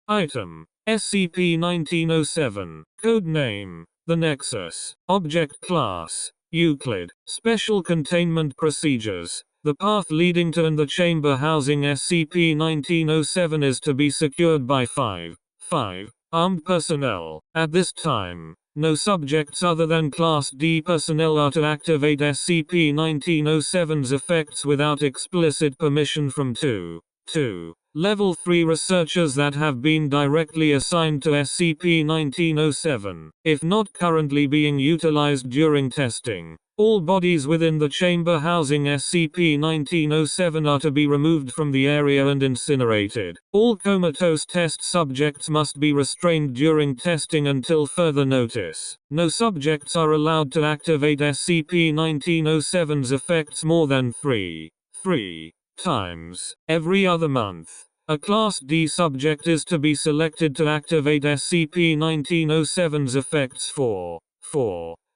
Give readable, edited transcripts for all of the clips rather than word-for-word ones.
Item: SCP-1907. Code name: The Nexus. Object class: Euclid. Special containment procedures: the path leading to and the chamber housing SCP-1907 is to be secured by 5 armed personnel. At this time, no subjects other than Class D personnel are to activate SCP-1907's effects without explicit permission from 2. Level 3 researchers that have been directly assigned to SCP-1907, if not currently being utilized during testing. All bodies within the chamber housing SCP-1907 are to be removed from the area and incinerated. All comatose test subjects must be restrained during testing until further notice. No subjects are allowed to activate SCP-1907's effects more than 3 times every other month. A Class D subject is to be selected to activate SCP-1907's effects 4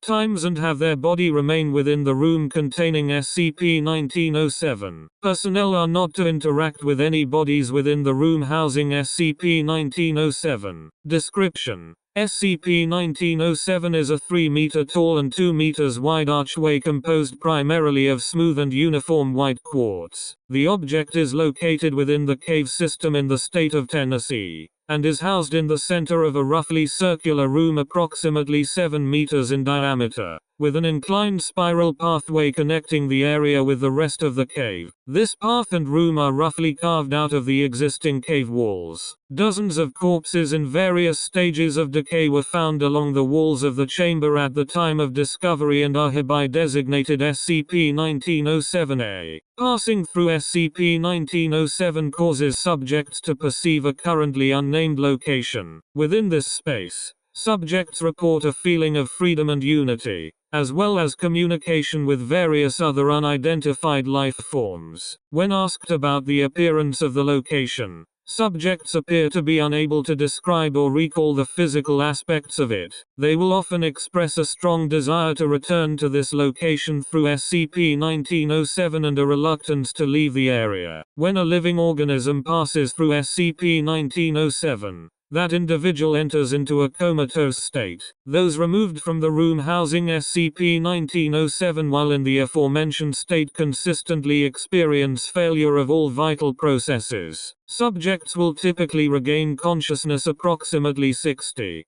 times and have their body remain within the room containing SCP-1907. Personnel are not to interact with any bodies within the room housing SCP-1907. Description: SCP-1907 is a 3-meter tall and 2 meters wide archway composed primarily of smooth and uniform white quartz. The object is located within the cave system in the state of Tennessee, and is housed in the center of a roughly circular room approximately 7 meters in diameter, with an inclined spiral pathway connecting the area with the rest of the cave. This path and room are roughly carved out of the existing cave walls. Dozens of corpses in various stages of decay were found along the walls of the chamber at the time of discovery and are hereby designated SCP-1907-A. Passing through SCP-1907 causes subjects to perceive a currently unnamed location. Within this space, subjects report a feeling of freedom and unity, as well as communication with various other unidentified life forms. When asked about the appearance of the location, subjects appear to be unable to describe or recall the physical aspects of it. They will often express a strong desire to return to this location through SCP-1907 and a reluctance to leave the area. When a living organism passes through SCP-1907, that individual enters into a comatose state. Those removed from the room housing SCP-1907 while in the aforementioned state consistently experience failure of all vital processes. Subjects will typically regain consciousness approximately 60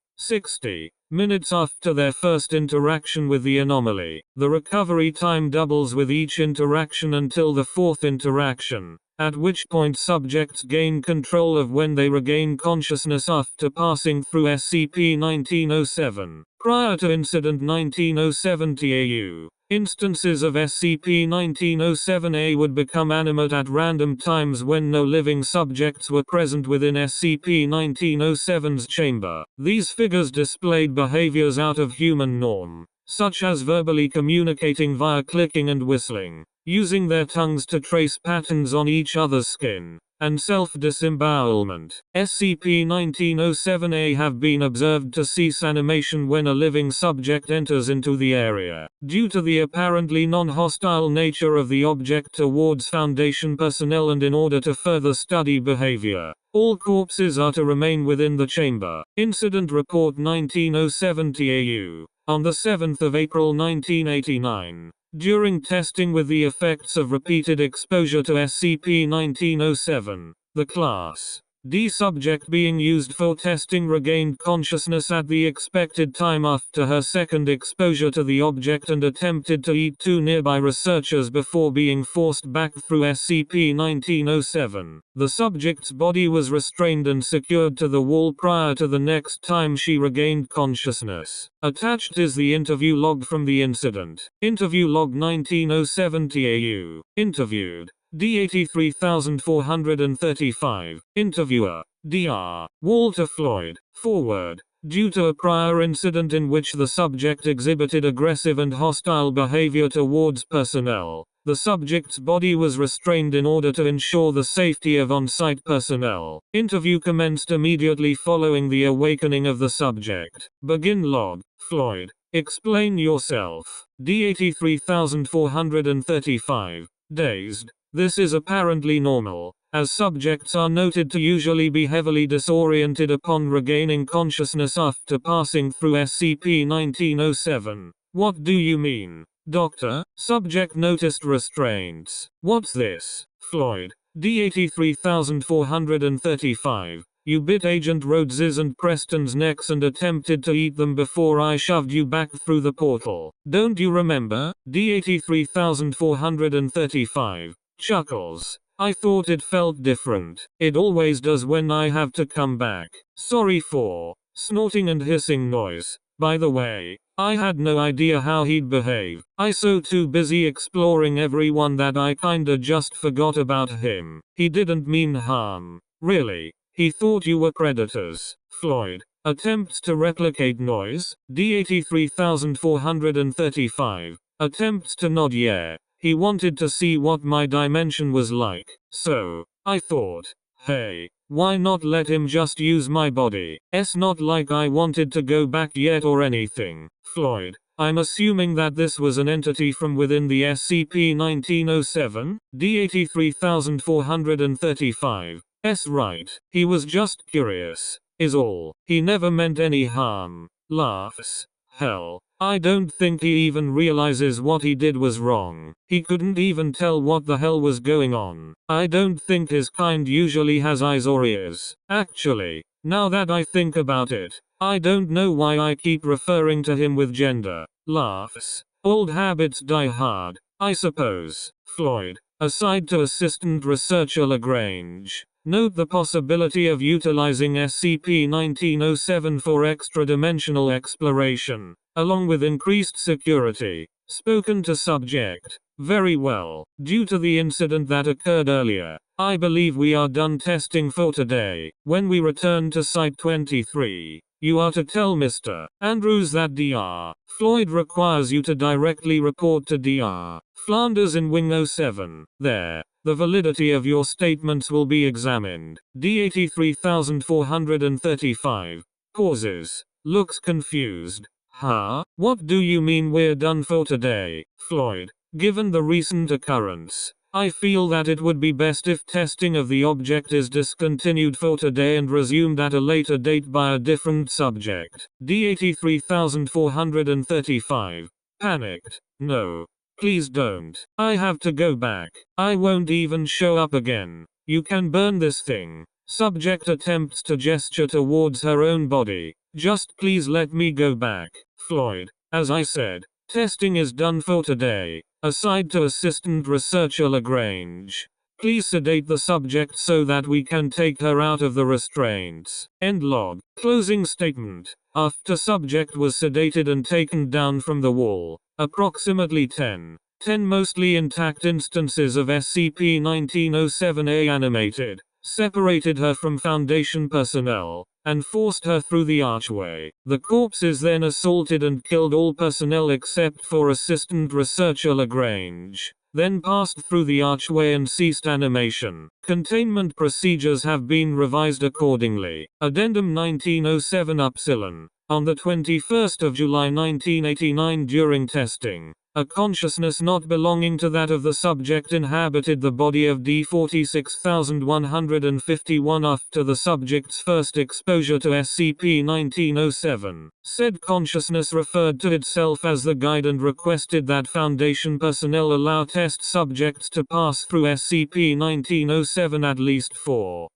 minutes after their first interaction with the anomaly. The recovery time doubles with each interaction until the fourth interaction, at which point subjects gain control of when they regain consciousness after passing through SCP-1907. Prior to Incident 1907 instances of SCP-1907-A would become animate at random times when no living subjects were present within SCP-1907's chamber. These figures displayed behaviors out of human norm, such as verbally communicating via clicking and whistling, using their tongues to trace patterns on each other's skin, and self-disembowelment. SCP-1907-A have been observed to cease animation when a living subject enters into the area. Due to the apparently non-hostile nature of the object towards Foundation personnel and in order to further study behavior, all corpses are to remain within the chamber. Incident Report 1907-AU. On the 7th of April 1989. During testing with the effects of repeated exposure to SCP-1907, the Class D subject being used for testing regained consciousness at the expected time after her second exposure to the object and attempted to eat 2 nearby researchers before being forced back through SCP-1907. The subject's body was restrained and secured to the wall prior to the next time she regained consciousness. Attached is the interview log from the incident. Interview log 1907-AU. Interviewed: D-83435. Interviewer: Dr. Walter Floyd. Forward: due to a prior incident in which the subject exhibited aggressive and hostile behavior towards personnel, the subject's body was restrained in order to ensure the safety of on-site personnel. Interview commenced immediately following the awakening of the subject. Begin log. Floyd: explain yourself. D-83435. Dazed: this is apparently normal. as subjects are noted to usually be heavily disoriented upon regaining consciousness after passing through SCP-1907. What do you mean, Doctor? Subject noticed restraints. What's this? Floyd. D-83,435. You bit Agent Rhodes's and Preston's necks and attempted to eat them before I shoved you back through the portal. Don't you remember? D-83,435. Chuckles. I thought it felt different. It always does when I have to come back. Sorry for snorting and hissing noise. By the way, I had no idea how he'd behave. I so too busy exploring everyone that I kinda just forgot about him. He didn't mean harm. Really. He thought you were predators. Floyd. Attempts to replicate noise. D-83,435. Attempts to nod. Yeah. He wanted to see what my dimension was like. So, I thought, hey, why not let him just use my body? It's not like I wanted to go back yet or anything. Floyd. I'm assuming that this was an entity from within the SCP-1907, D-83,435. Right. He was just curious, is all. He never meant any harm. Laughs. Hell, I don't think he even realizes what he did was wrong. He couldn't even tell what the hell was going on. I don't think his kind usually has eyes or ears. Actually, now that I think about it, I don't know why I keep referring to him with gender. Laughs. Old habits die hard, I suppose. Floyd. Aside to Assistant Researcher Lagrange. Note the possibility of utilizing SCP-1907 for extra-dimensional exploration, along with increased security. Spoken to Subject. Very well. Due to the incident that occurred earlier, I believe we are done testing for today. When we return to Site 23, you are to tell Mr. Andrews that Dr. Floyd requires you to directly report to Dr. Flanders in Wing 07. There. The validity of your statements will be examined. D-83,435. Pauses. Looks confused. Huh? What do you mean we're done for today? Floyd. Given the recent occurrence, I feel that it would be best if testing of the object is discontinued for today and resumed at a later date by a different subject. D-83,435. Panicked. No. Please don't. I have to go back. I won't even show up again. You can burn this thing. Subject attempts to gesture towards her own body. Just please let me go back. Floyd. As I said, testing is done for today. Aside to Assistant Researcher Lagrange. Please sedate the subject so that we can take her out of the restraints. End log. Closing statement. After subject was sedated and taken down from the wall, approximately 10 mostly intact instances of SCP-1907-A animated, separated her from Foundation personnel, and forced her through the archway. The corpses then assaulted and killed all personnel except for Assistant Researcher Lagrange, then passed through the archway and ceased animation. Containment procedures have been revised accordingly. Addendum 1907 Upsilon. On the 21st of July 1989 during testing, a consciousness not belonging to that of the subject inhabited the body of D-46151 after the subject's first exposure to SCP-1907. Said consciousness referred to itself as the guide and requested that Foundation personnel allow test subjects to pass through SCP-1907 at least four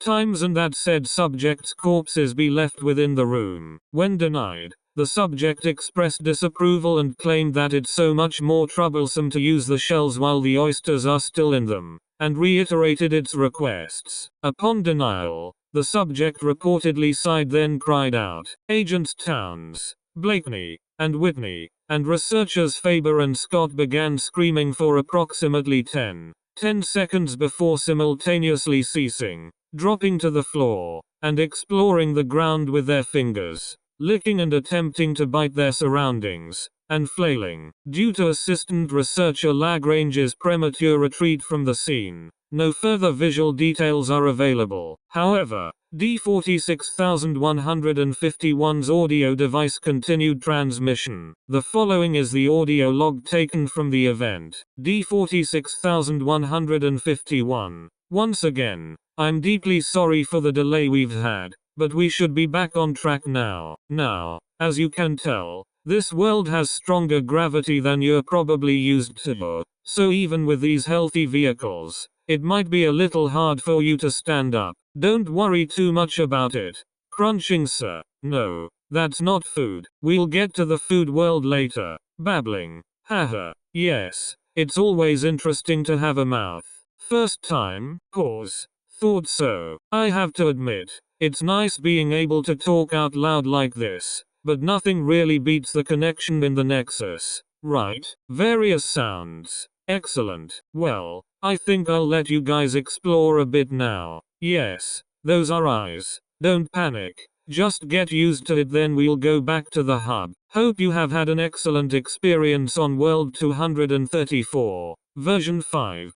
times and that said subject's corpses be left within the room. When denied, the subject expressed disapproval and claimed that it's so much more troublesome to use the shells while the oysters are still in them, and reiterated its requests. Upon denial, the subject reportedly sighed then cried out. Agents Towns, Blakeney, and Whitney, and researchers Faber and Scott began screaming for approximately 10 seconds before simultaneously ceasing, dropping to the floor, and exploring the ground with their fingers, licking and attempting to bite their surroundings, and flailing. Due to Assistant Researcher Lagrange's premature retreat from the scene, no further visual details are available. However, D-46151's audio device continued transmission. The following is the audio log taken from the event. D-46151. Once again, I'm deeply sorry for the delay we've had, but we should be back on track now. Now, as you can tell, this world has stronger gravity than you're probably used to, so even with these healthy vehicles, it might be a little hard for you to stand up. Don't worry too much about it. Crunching, sir. No, that's not food. We'll get to the food world later. Babbling. Haha. Yes, it's always interesting to have a mouth. First time, pause. Thought so. I have to admit, it's nice being able to talk out loud like this, but nothing really beats the connection in the Nexus. Right? Various sounds. Excellent. Well, I think I'll let you guys explore a bit now. Yes, those are eyes. Don't panic. Just get used to it, then we'll go back to the hub. Hope you have had an excellent experience on World 234. Version 5.